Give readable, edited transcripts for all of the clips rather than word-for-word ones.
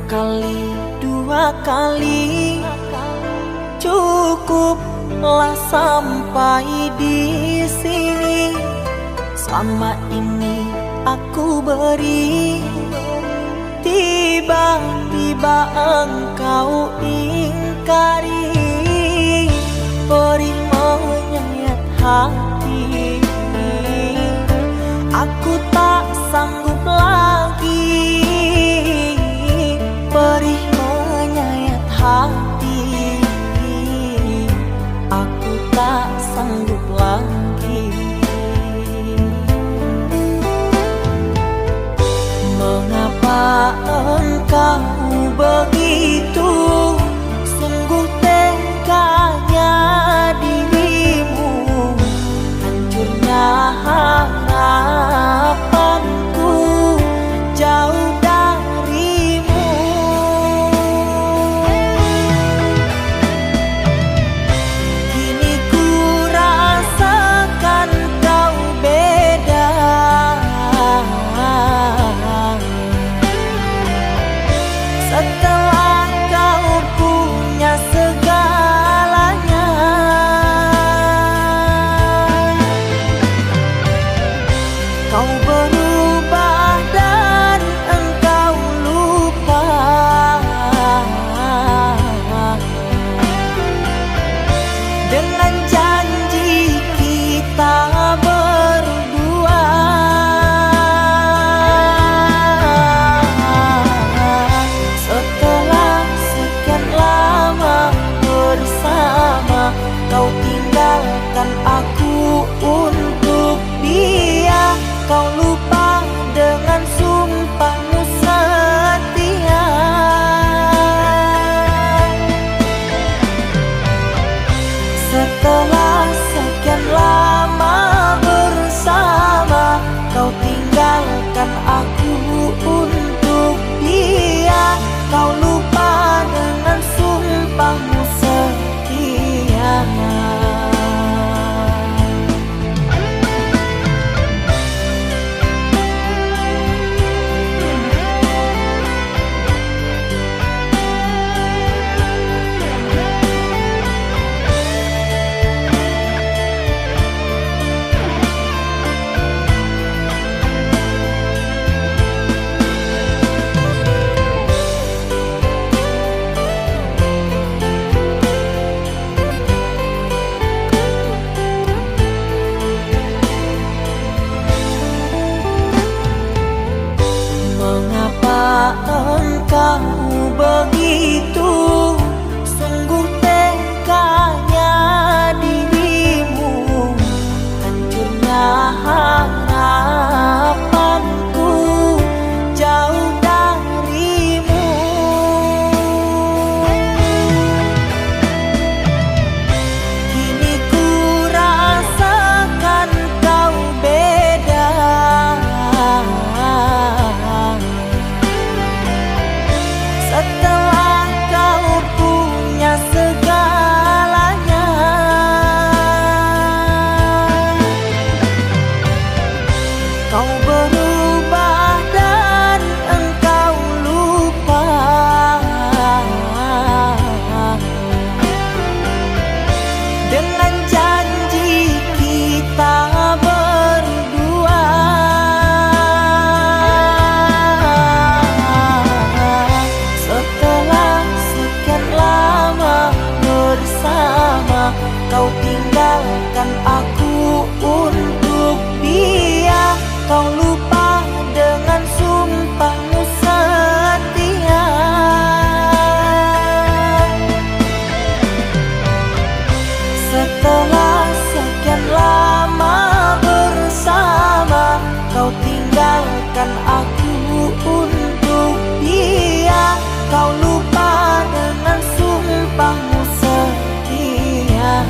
kali, dua kali, cukuplah sampai di sini. Selama ini aku beri, tiba-tiba engkau ingkari. Perih menyayat hati, aku tak sanggup lagi. Perih menyayat hati, aku tak sanggup lagi. Mengapa engkau begitu? Sungguh teganya dirimu, hancurnya harapanku jauh darimu. Kini ku rasakan kau beda. Setelah kau punya segalanya, kau berubah dan engkau lupa dengan janji kita berdua. Setelah sekian lama bersama, kau tinggalkan aku untuk dia. Kau lupa dengan sumpahmu setia. Setelah sekian lama bersama, kau tinggalkan aku untuk dia. Kau lupa dengan sumpahmu setia. Mengapa engkau begitu? Sungguh teganya dirimu, hancurnya harapanku jauh darimu. Kini ku rasakan kau beda. Setelah kau punya segalanya, kau berubah dan engkau lupa dengan janji kita berdua. Setelah sekian lama bersama, kau tinggalkan aku untuk dia. Kau lupa dengan sumpahmu setia. Setelah sekian lama bersama, kau tinggalkan aku untuk dia. Kau lupa dengan sumpahmu setia.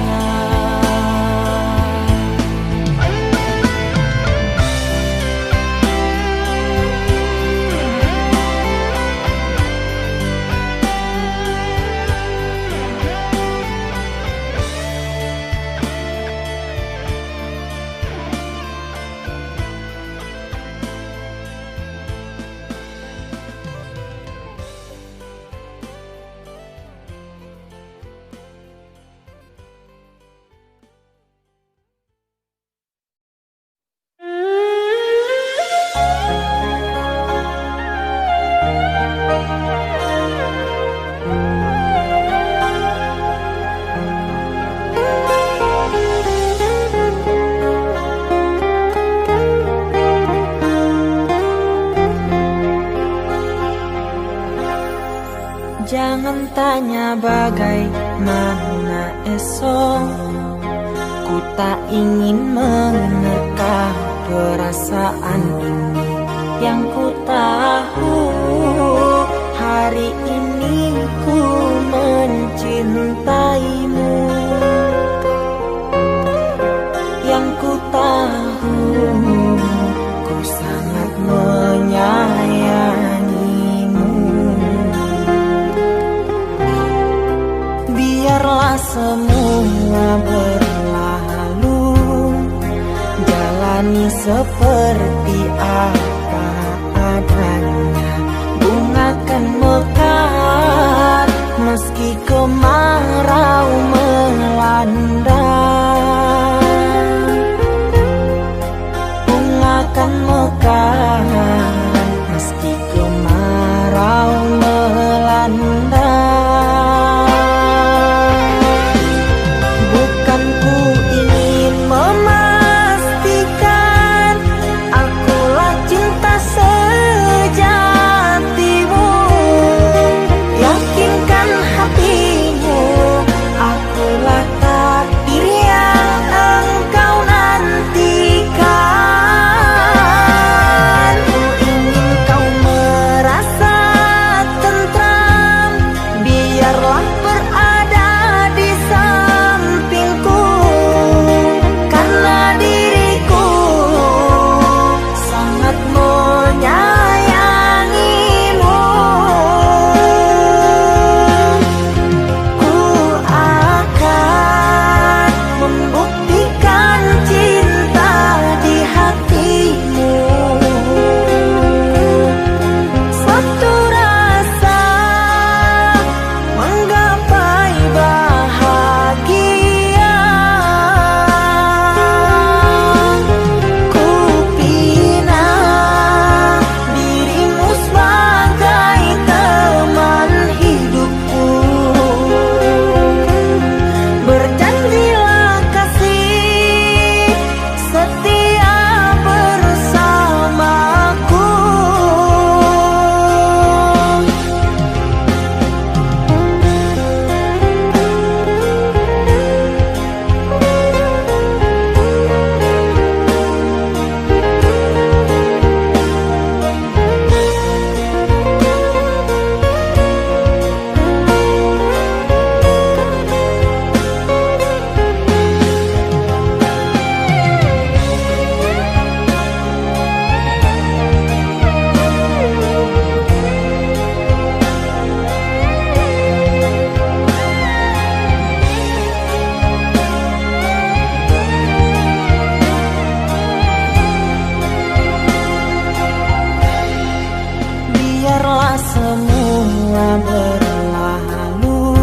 Jangan tanya bagaimana esok, ku tak ingin menerka perasaan ini. Yang ku tahu hari ini ku mencintaimu. Yang ku tahu ku sangat menyayangimu. Biarlah semua berlalu, jalani seperti apa adanya. Bunga kan mekar meski kemarau melanda. Bunga kan mekar meski kemarau melanda. Bukan ku ingin memastikan akulah cinta sejatimu. Yakinkan hatimu, akulah takdir yang engkau nantikan. Ku ingin kau merasa tentram, biarlah berada di sampingku. Karena diriku sangat menyayangimu. Ku akan membuktikan cinta di hatimu. Satu rasa menggapai bahagia. Ku pinang dirimu sebagai teman hidupku. Berjanjilah kasih setia bersamaku. Biarlah semua berlalu,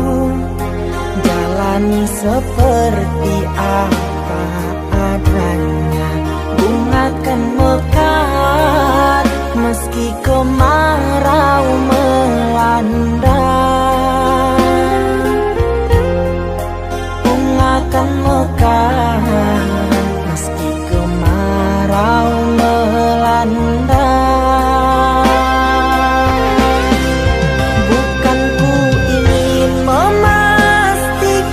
jalani seperti apa adanya. Bunga kan mekar meski kemarau melanda. Bunga kan mekar meski kemarau melanda. Bukan ku ingin memastikan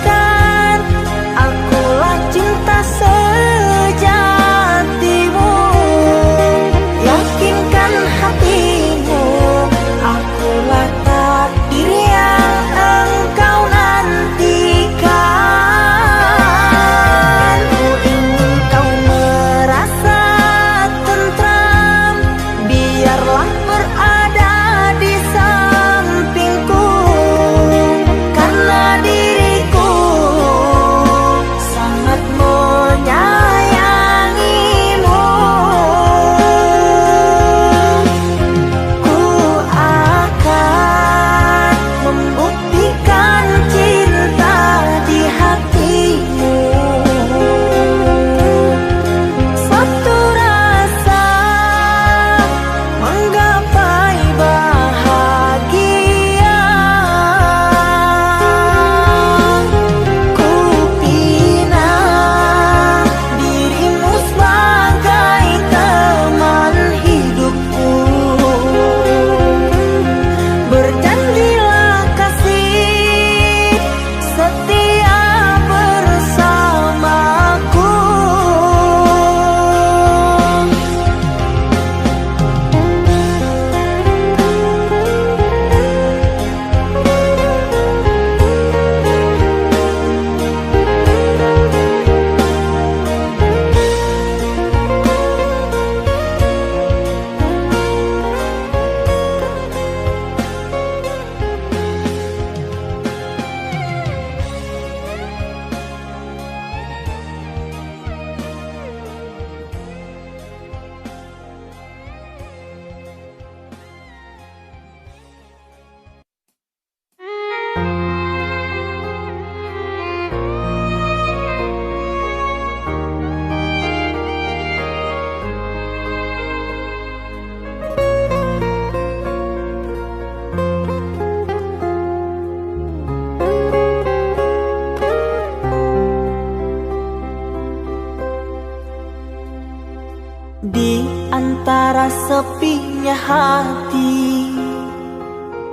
antara sepinya hati,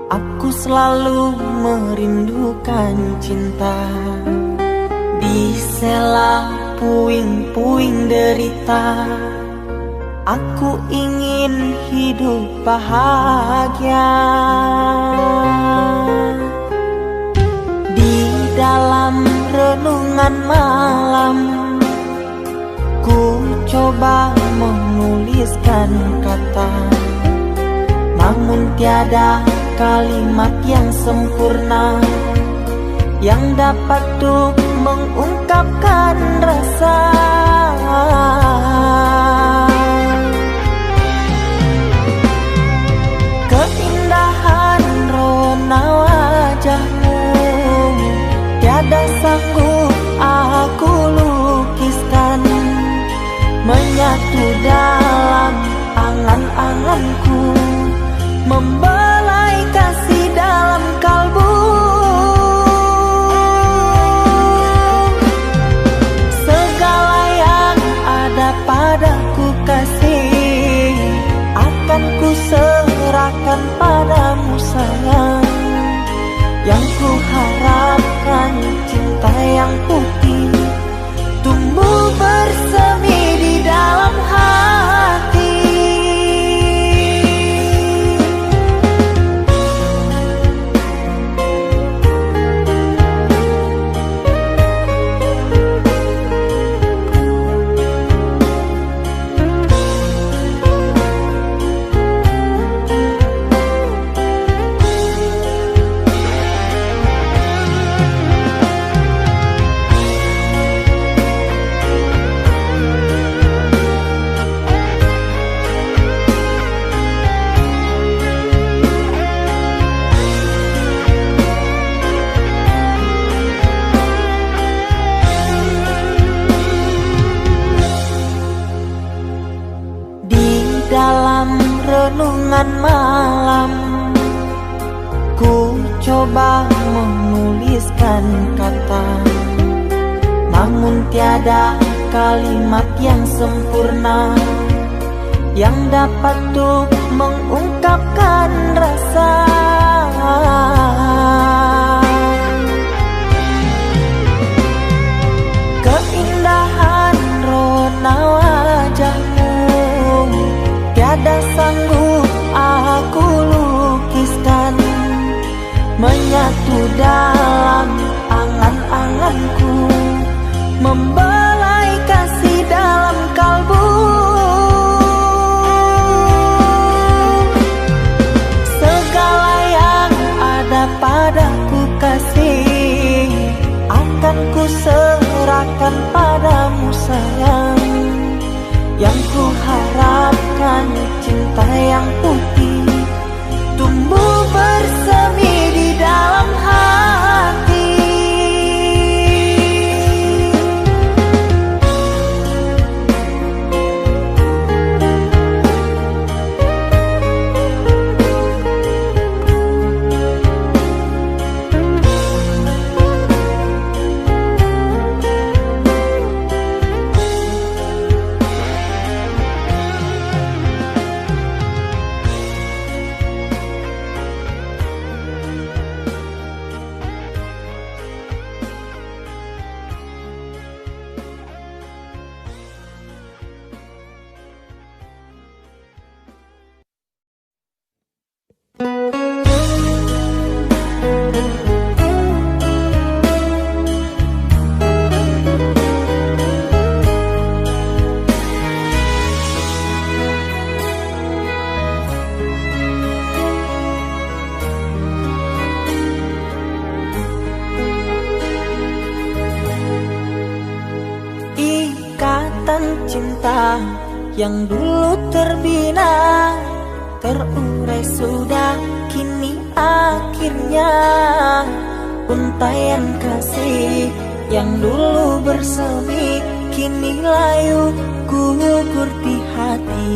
aku selalu merindukan cinta. Di sela puing-puing derita, aku ingin hidup bahagia. Di dalam renungan malam, ku coba menuliskan kata, namun tiada kalimat yang sempurna yang dapat untuk mengungkapkan rasa. Keindahan rona wajahmu tiada sanggup aku lukiskan, menyatu dalam angan-anganku, membelai kasih dalam kalbu. Segala yang ada padaku kasih, akan ku serahkan padamu sayang. Yang ku harapkan cinta yang putih tumbuh bersemi di dalam hati. Dalam renungan malam, ku coba menuliskan kata, namun tiada kalimat yang sempurna yang dapat untuk mengungkapkan rasa. Keindahan rona wajahmu tiada sanggup aku lukiskan, menyatu dalam angan-anganku, membelai kasih dalam kalbu. Segala yang ada padaku kasih, akan ku serahkan padamu sayang. Yang ku harapkan cinta yang putih tumbuh bersemi di dalam hati. Cinta yang dulu terbina, terurai sudah kini akhirnya. Untaian kasih yang dulu bersemi, kini layu gugur di hati.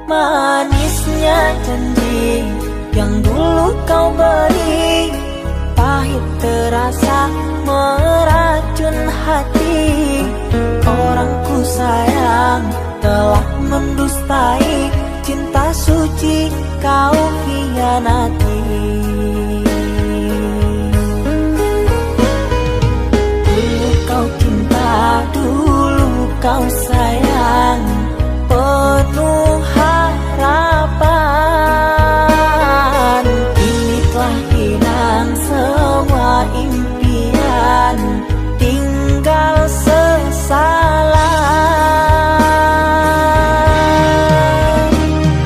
Manisnya janji yang dulu kau beri, pahit terasa meracun hati. Orang ku sayang telah mendustai cinta suci kau hianati. Dulu kau cinta, dulu kau sayang, penuh harapan. Kini telah hilang semua impian, tinggal sesalan.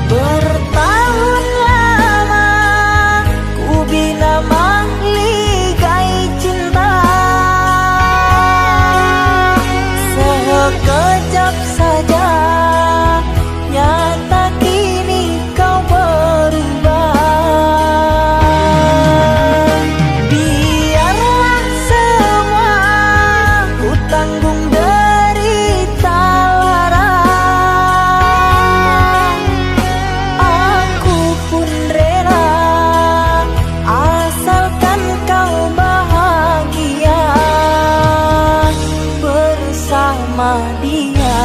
Bertahun lama ku bina mahligai cinta, sekejap saja nyata kini kau berubah. Biarlah semua ku tanggung derita lara, aku pun rela asalkan kau bahagia bersama dia.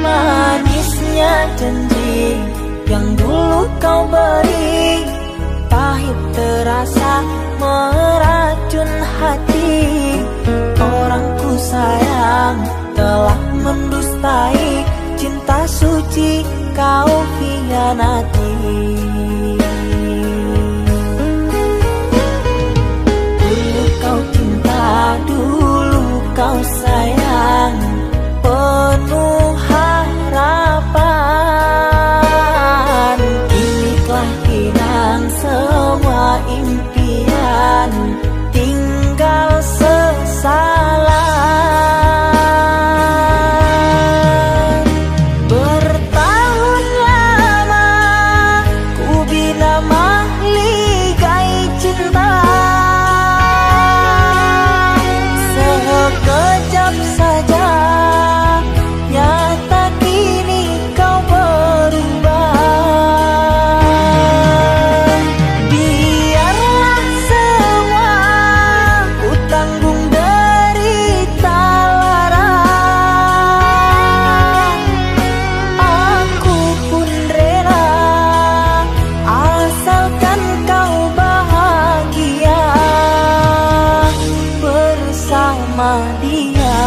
Manisnya janji yang dulu kau beri, pahit terasa meracun hati. Orang ku sayang telah mendustai cinta suci kau hianati. Dulu kau cinta, dulu kau sayang, penuh harapan. Kini telah hilang semua impian, tinggal sesalan. Bertahun lama ku bina mahligai cinta, sekejap saja nyata kini kau berubah. Biarlah semua ku tanggung derita lara, aku pun rela asalkan kau bahagia bersama dia.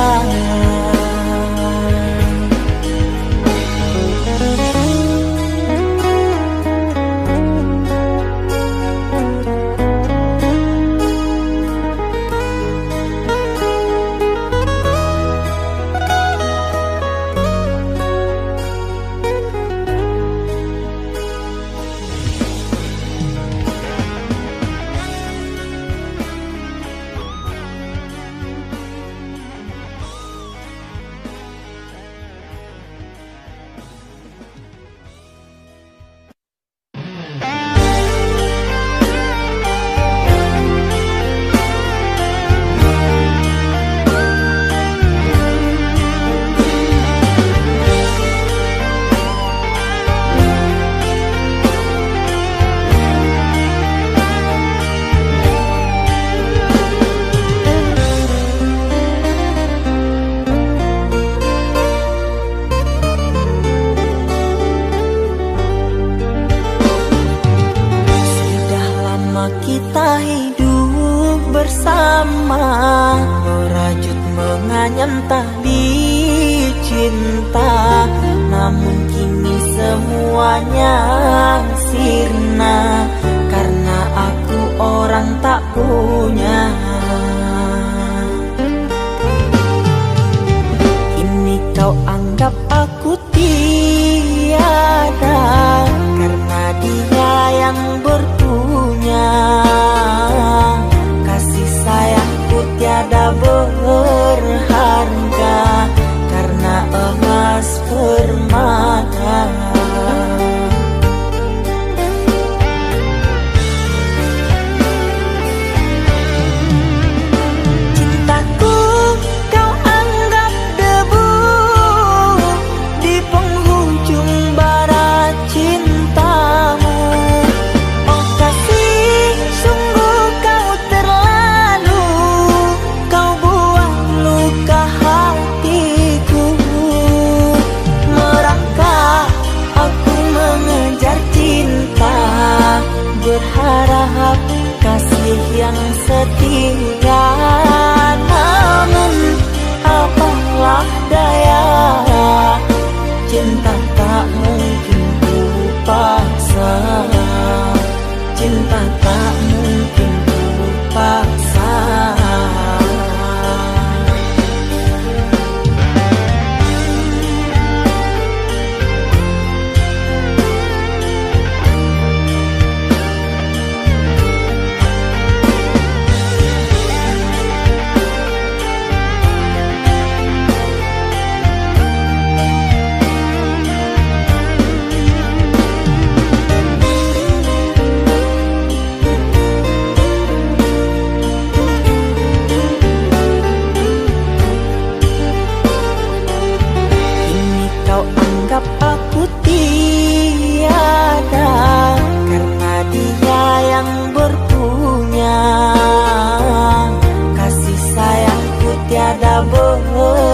Kita hidup bersama, merajut menganyam tali cinta. Namun kini semuanya sirna, karena aku orang tak punya. Kini kau anggap aku tidak Cinta tak mungkin ku paksa, cinta tak mungkin ku paksa.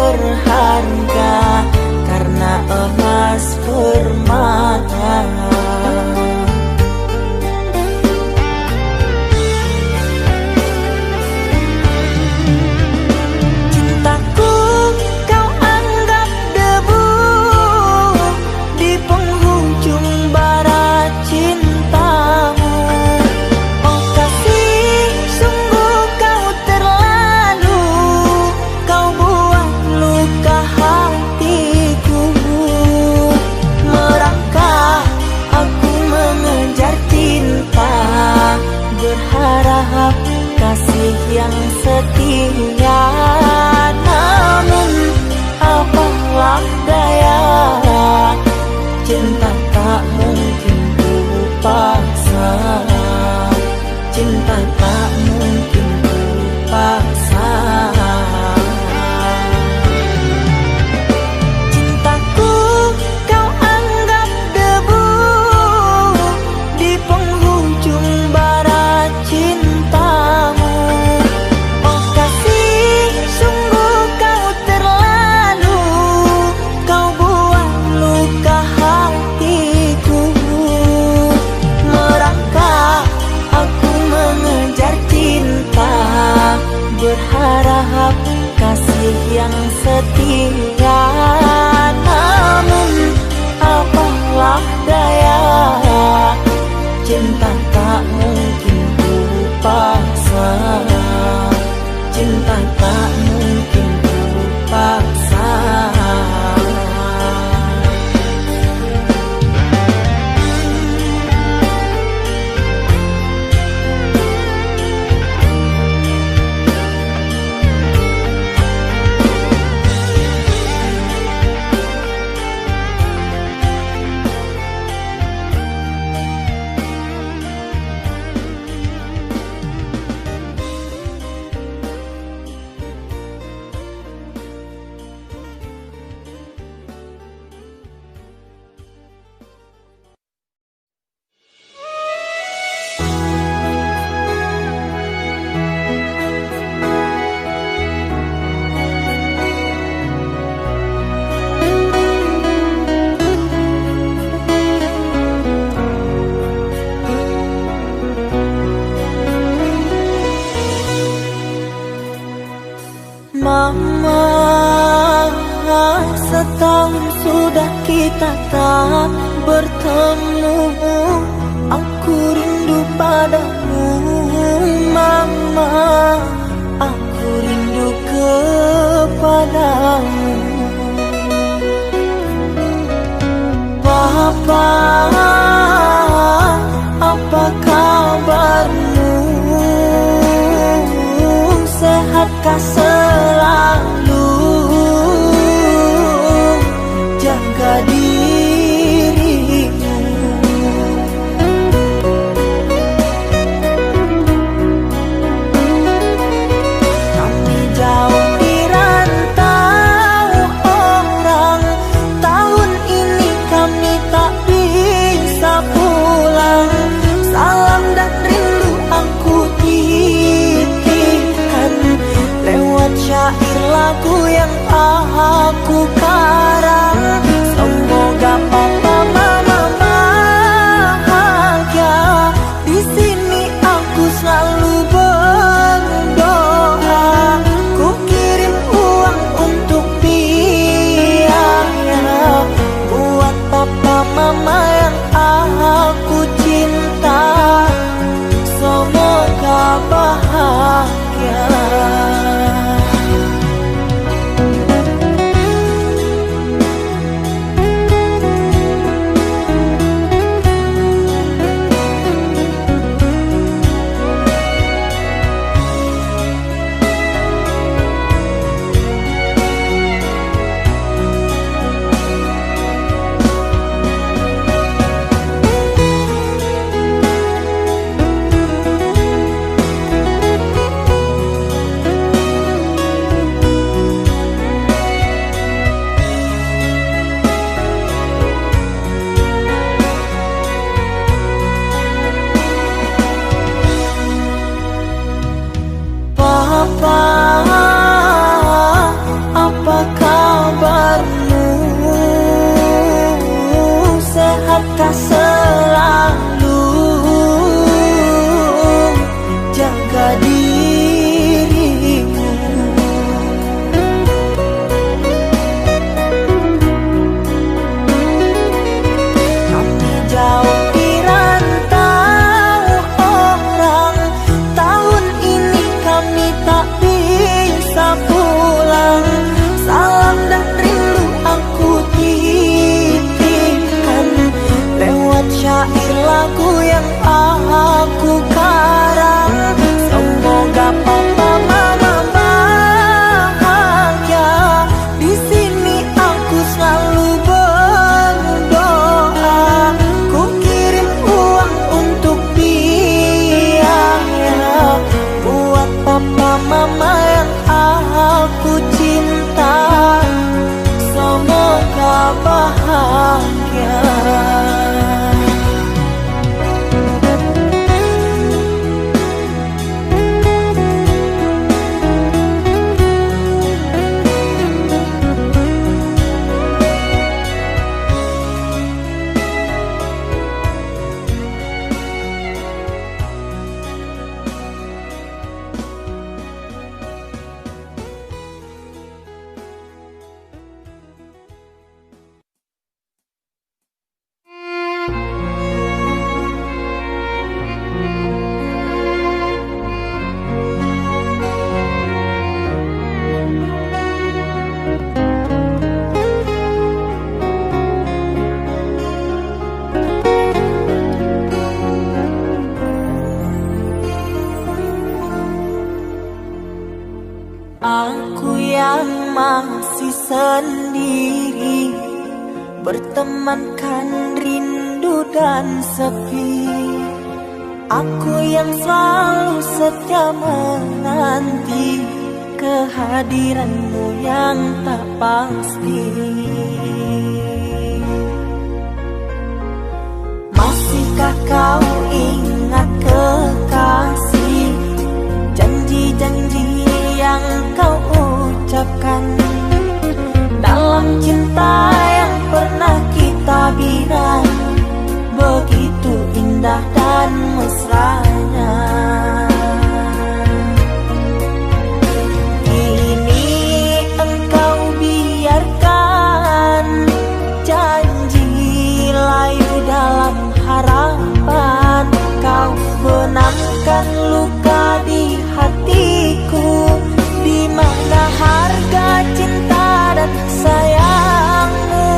Berharga karena emas permata. Cintaku kau anggap debu di penghujung bara cintamu. Oh kasih, sungguh kau terlalu, kau buat luka hatiku. Merangkak aku mengejar cinta, berharap kasih yang setia. Namun apalah daya, cinta tak mungkin ku paksa, cinta tak mungkin ku paksa. Cintaku kau anggap debu di penghujung bara cintamu. Oh kasih, sungguh kau terlalu, kau buat luka hatiku. Merangkak aku mengejar cinta, berharap kasih yang setia. Namun apalah daya, cinta tak mungkin ku paksa, cinta tak mungkin ku paksa. Mama, setahun sudah kita tak bertemu. Aku rindu padamu Mama, aku rindu kepadamu. Papa, apa kabarmu? Sehatkah selalu? Jaga dirimu. Kami jauh di rantau orang, tahun ini kami tak bisa pulang. Salam dan rindu aku titipkan lewat syair lagu yang aku karang. Semoga papa mama bahagia. Di sini aku selalu berdoa. Ku kirim uang untuk biaya Semoga selalu jaga dirimu. Kami jauh di rantau orang, tahun ini kami tak bisa pulang. Salam dan rindu aku titipkan lewat syair lagu yang aku karang. Semoga papa mama bahagia. Di sini aku selalu berdoa. Ku kirim uang untuk biaya buat papa mama yang aku cinta. Semoga bahagia. Aku yang masih sendiri, bertemankan rindu dan sepi. Aku yang selalu setia menanti kehadiranmu yang tak pasti. Masihkah kau ingat kekasih, janji-janji yang kau ucapkan dalam cinta yang pernah kita bina, begitu indah dan mesranya. Kini engkau biarkan janji layu dalam harapan. Kau benamkan luka di hatiku, di mana harga cinta dan sayangmu.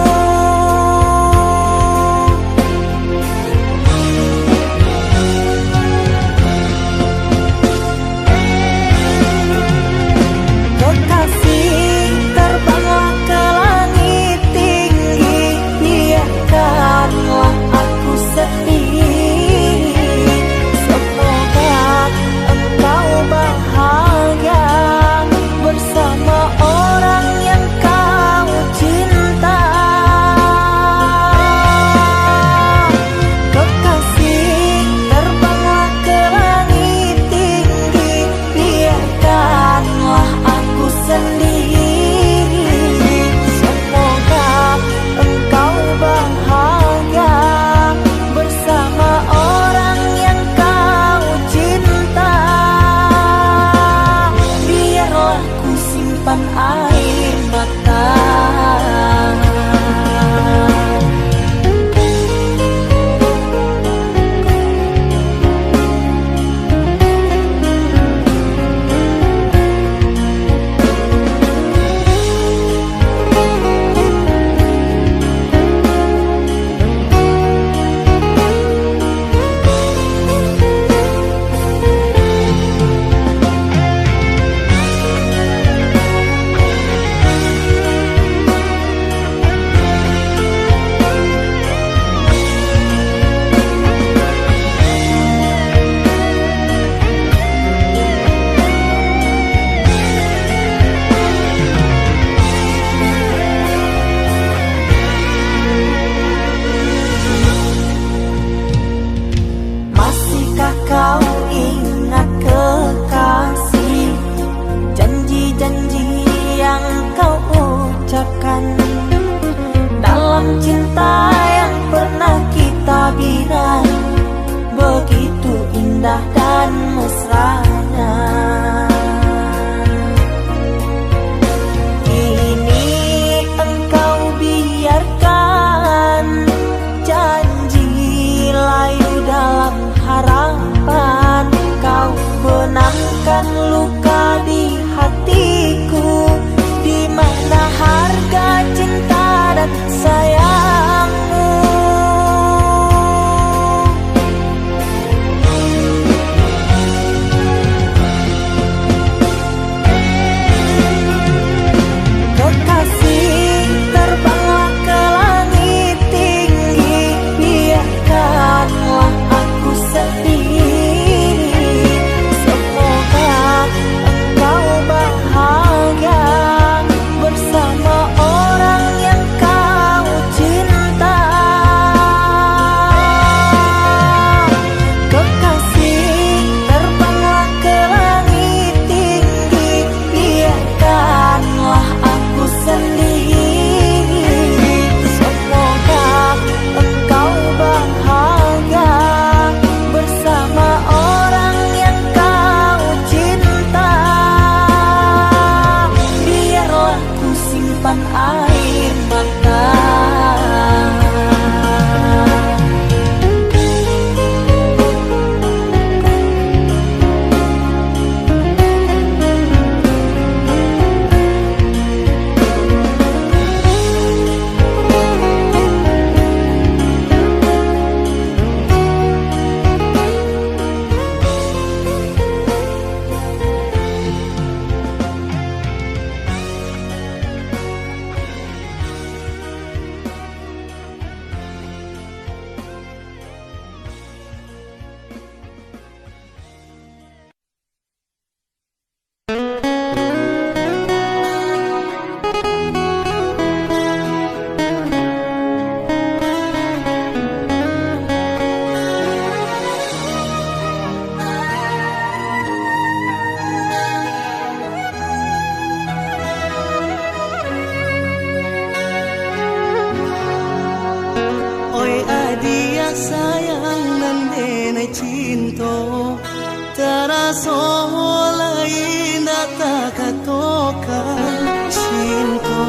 Taraso lain data katokan cinta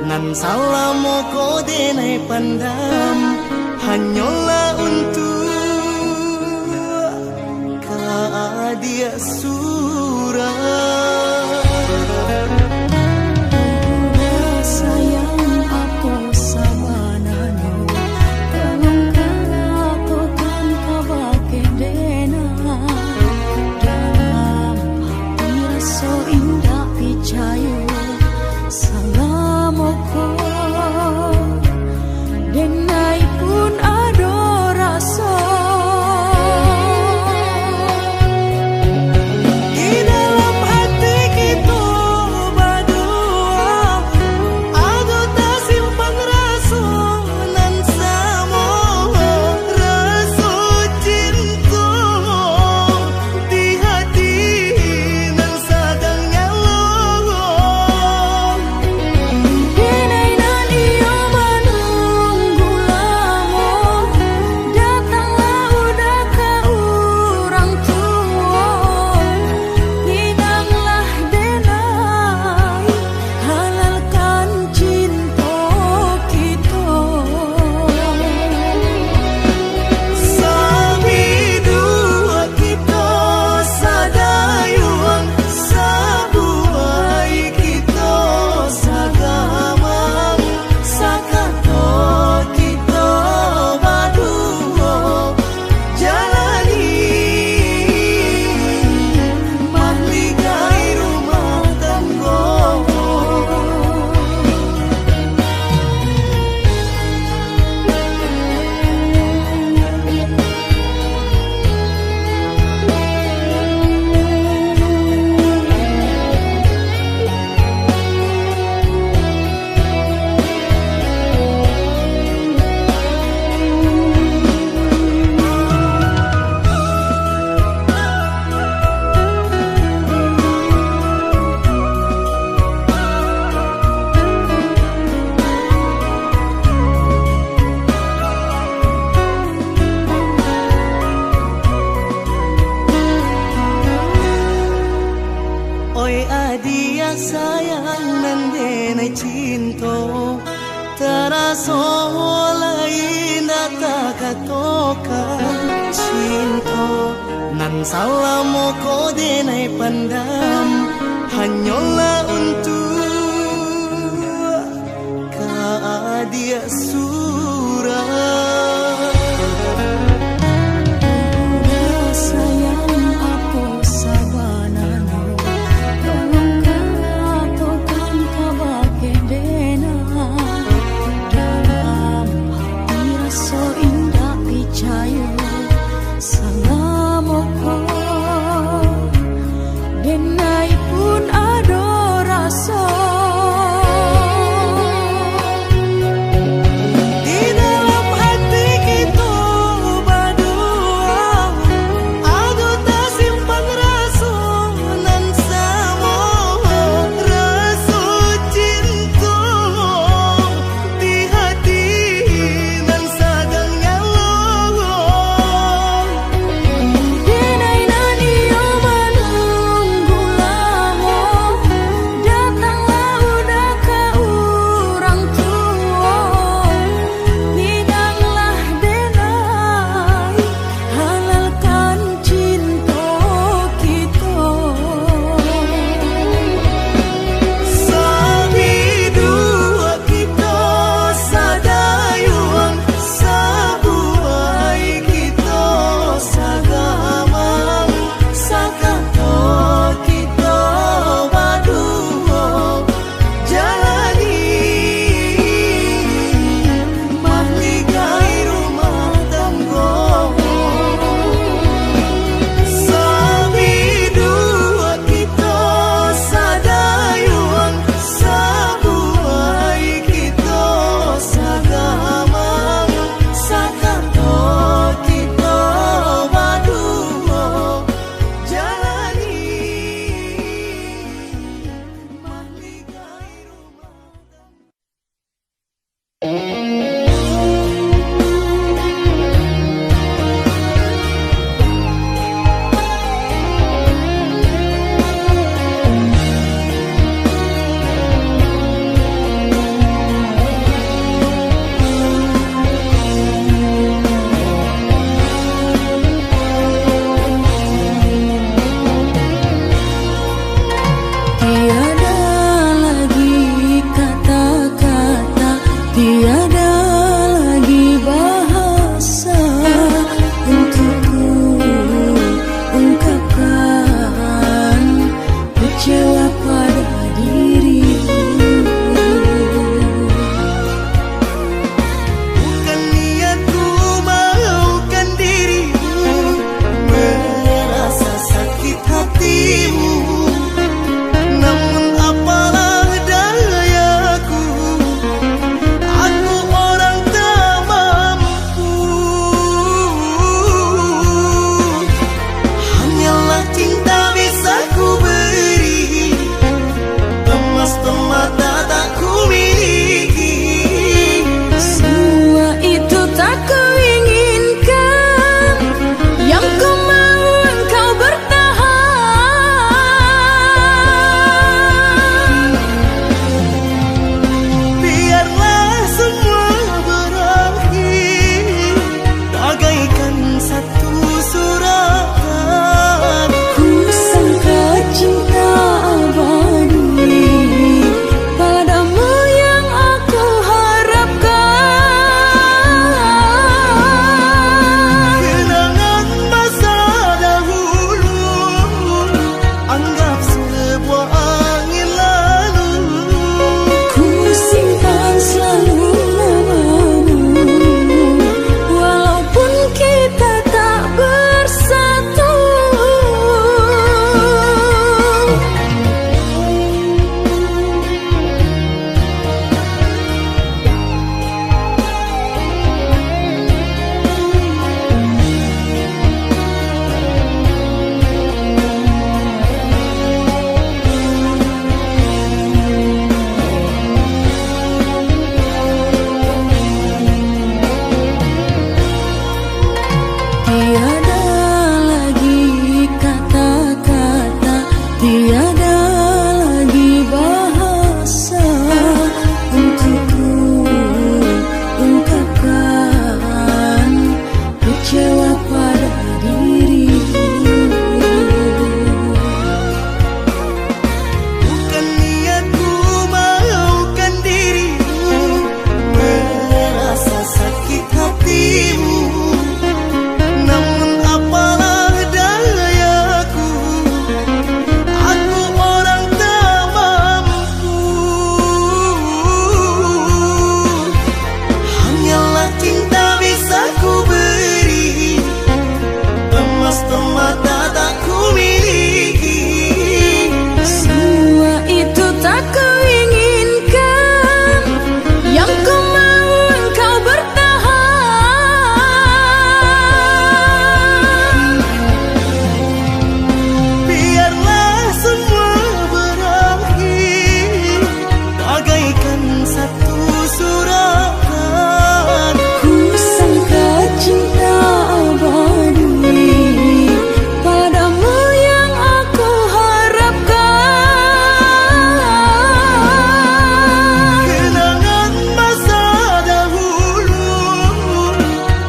nan salamo ko denai pandam hanyalah untuk dia surah. Dia sayang nan denai cinta Taraso lain data katokan cinta nan salamo ko denai pandam hanyalah untuk dia surah. Denai pun ada rasa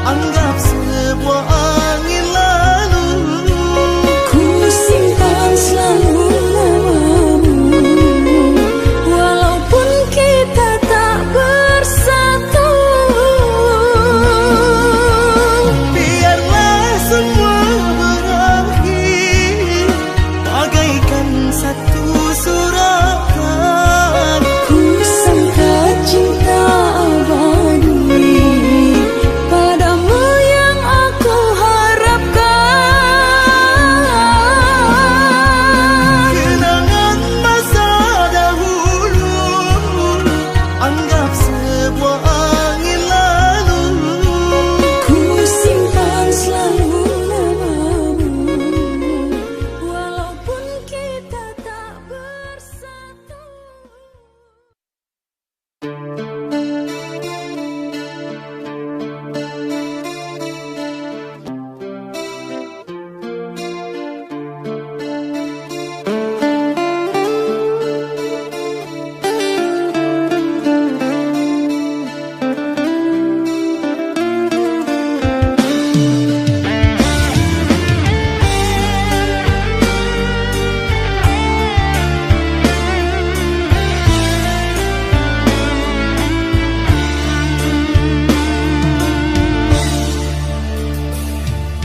anggap sebuah angin lalu. Ku simpan selalu namamu, walaupun kita tak bersatu. Biarlah semua berakhir bagaikan satu suratan. Ku sangka cinta abadi padamu yang aku harapkan. Kenangan masa dahulu anggap sebuah angin lalu. Ku simpan selalu namamu, walaupun kita tak bersatu.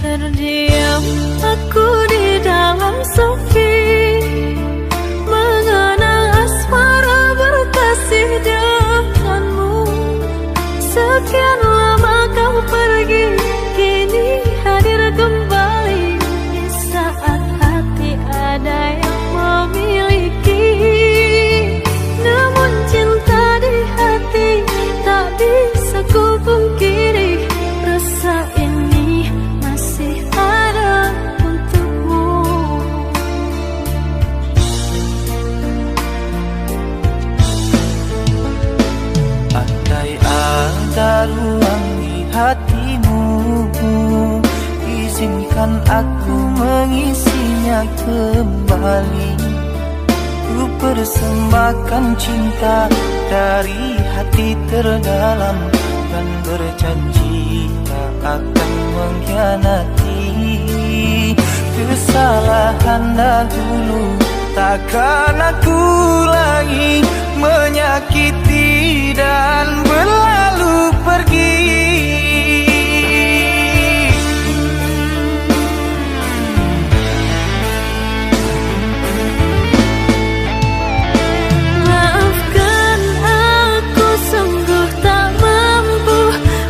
Terdiam aku di dalam sepi, mengenang asmara berkasih denganmu. Sekian lama kau pergi, kini hadir kembali di saat hati ada yang memiliki. Namun cinta di hati tak bisa ku pungkiri, rasa ini masih ada untukmu. Andai ada ruang di hatimu, izinkan aku mengisinya kembali. Ku persembahkan cinta dari hati terdalam, dan berjanji tak akan mengkhianati. Kesalahan dahulu takkan aku lagi menyakiti dan berlalu pergi. Maafkan aku sungguh tak mampu,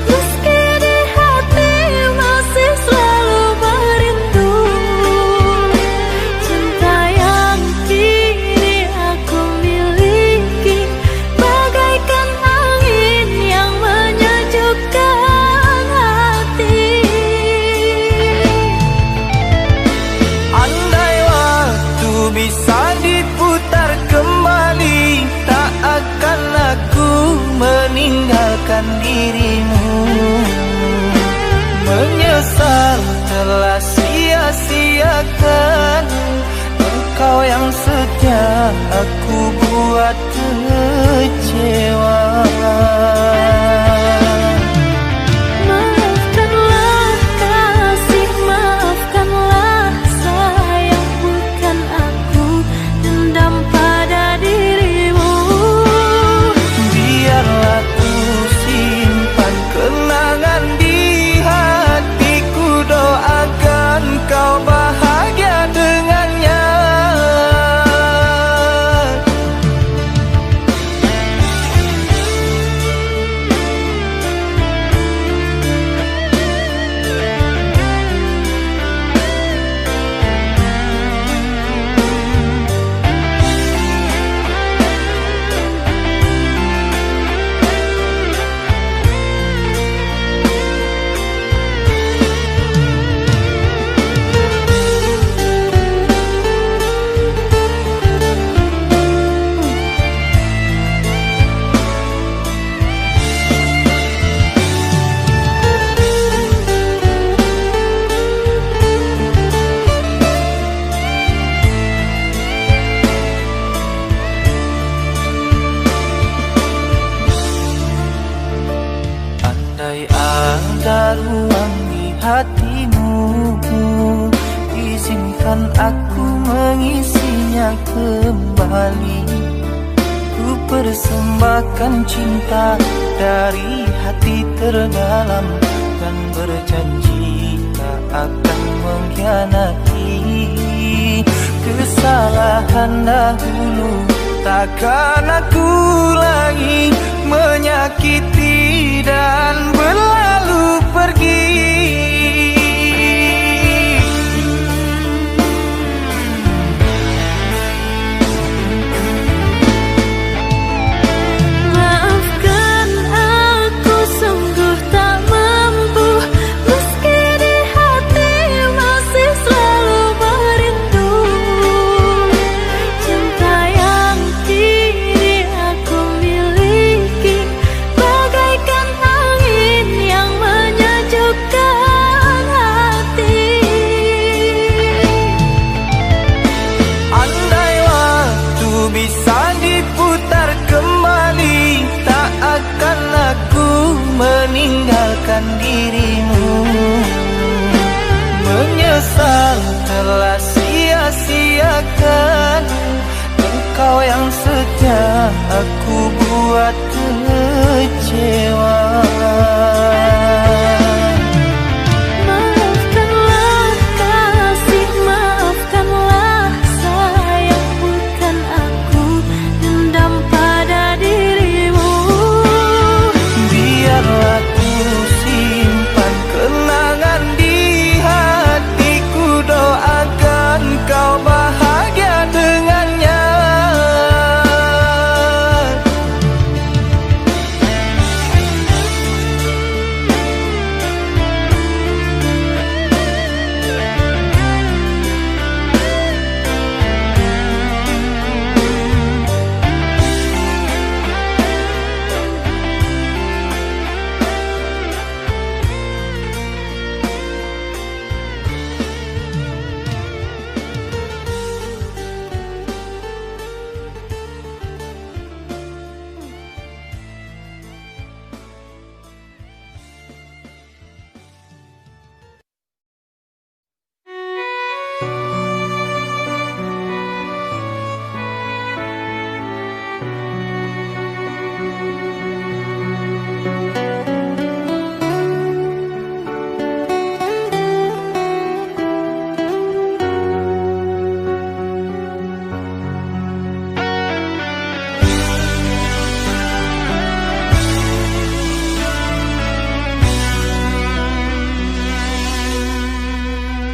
meski di hati masih selalu merindu. Cinta yang kini aku miliki bagaikan angin yang menyejukkan hati. Andai waktu bisa diputar kembali, tak akan aku meninggalkan dirimu. Menyesal telah sia-siakan engkau yang setia, aku buat kecewa. Maafkanlah kasih, maafkanlah sayang, bukan aku dendam pada dirimu. Biarlah ku simpan kenangan di hatiku, doakan kau bahagia dengannya. ruang di hatimu. Izinkan aku mengisinya kembali. Ku persembahkan cinta dari hati terdalam, dan berjanji tak akan mengkhianati. Kesalahan dahulu takkan aku ulangi, menyakiti dan berlalu pergi. Maafkan aku sungguh tak mampu, meski di hati masih selalu merindu. Cinta yang kini aku miliki bagaikan angin yang menyejukkan hati. Andai waktu bisa diputar kembali, tak akan aku meninggalkan dirimu. Menyesal telah sia-siakan engkau yang setia, aku buat kecewa. Maafkanlah kasih, maafkanlah sayang, bukan aku dendam pada dirimu. Biarlah ku simpan kenangan di hatiku, doakan kau bahagia dengannya.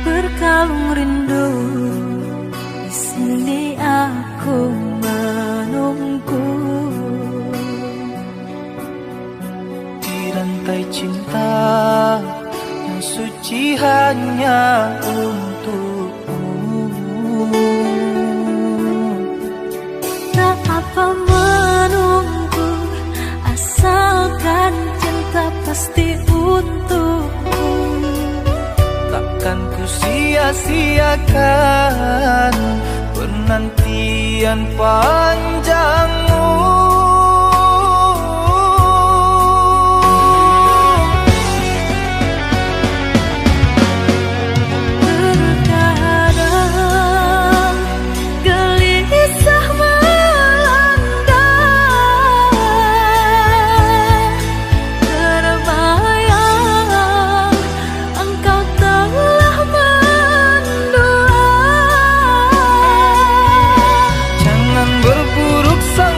Berkalung rindu, di sini aku menunggu. Di rantai cinta yang suci hanya untukmu. Tak apa menunggu, asalkan cinta pasti untukku. Takkan ku sia-siakan penantian panjangmu. Terkadang gelisah melanda, terbayang engkau telah mendua. Jangan berburuk sangka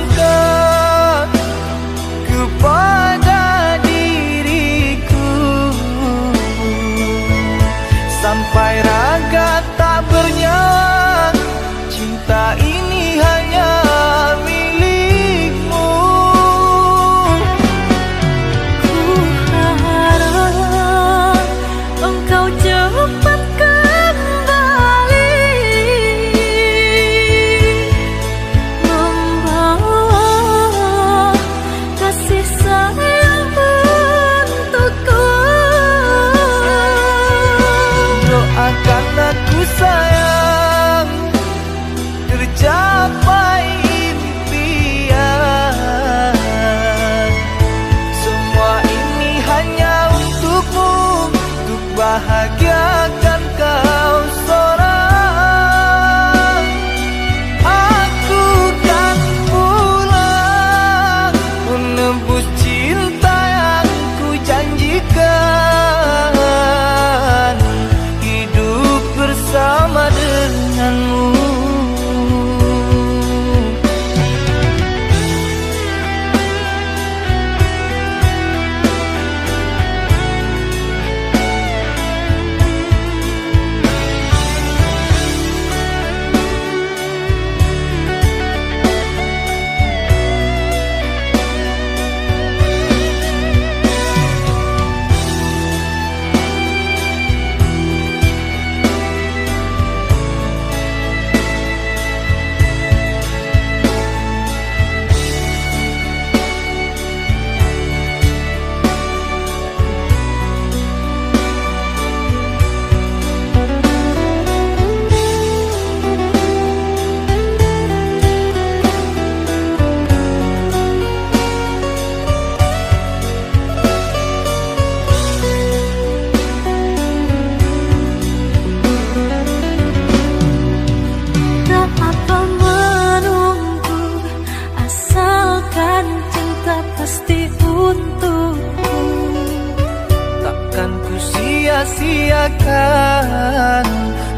bahagiakan kau seorang. Aku kan pulang menebus cinta yang ku janjikan, hidup bersama denganmu. Sia-siakan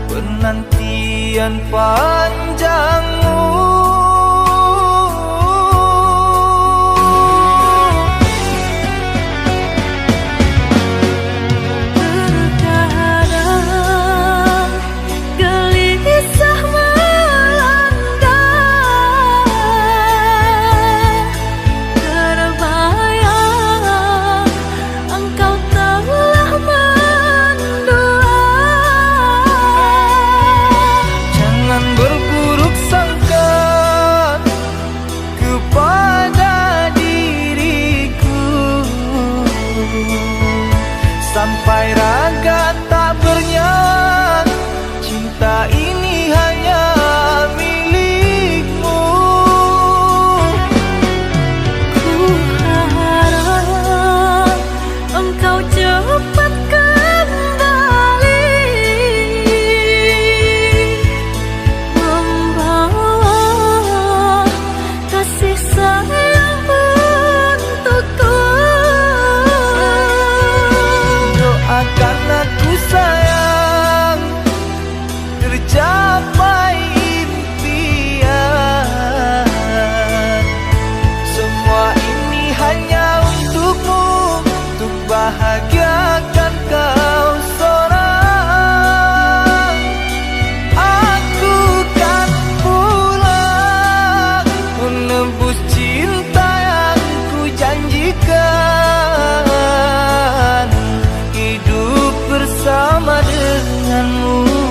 penantian panjangmu. Terkadang gelisah melanda, terbayang engkau telah berburuk sangka kepada diriku, sampai raga tak bernyawa. Cinta ini hanya milikmu. ku harap engkau cepat kembali, kasih sayang untukku. Doakan aku sayang, tercapai impian. Semua ini hanya untukmu, untuk bahagiakan kau seorang. Aku kan pulang menebus cinta yang ku janjikan, hidup bersama denganmu.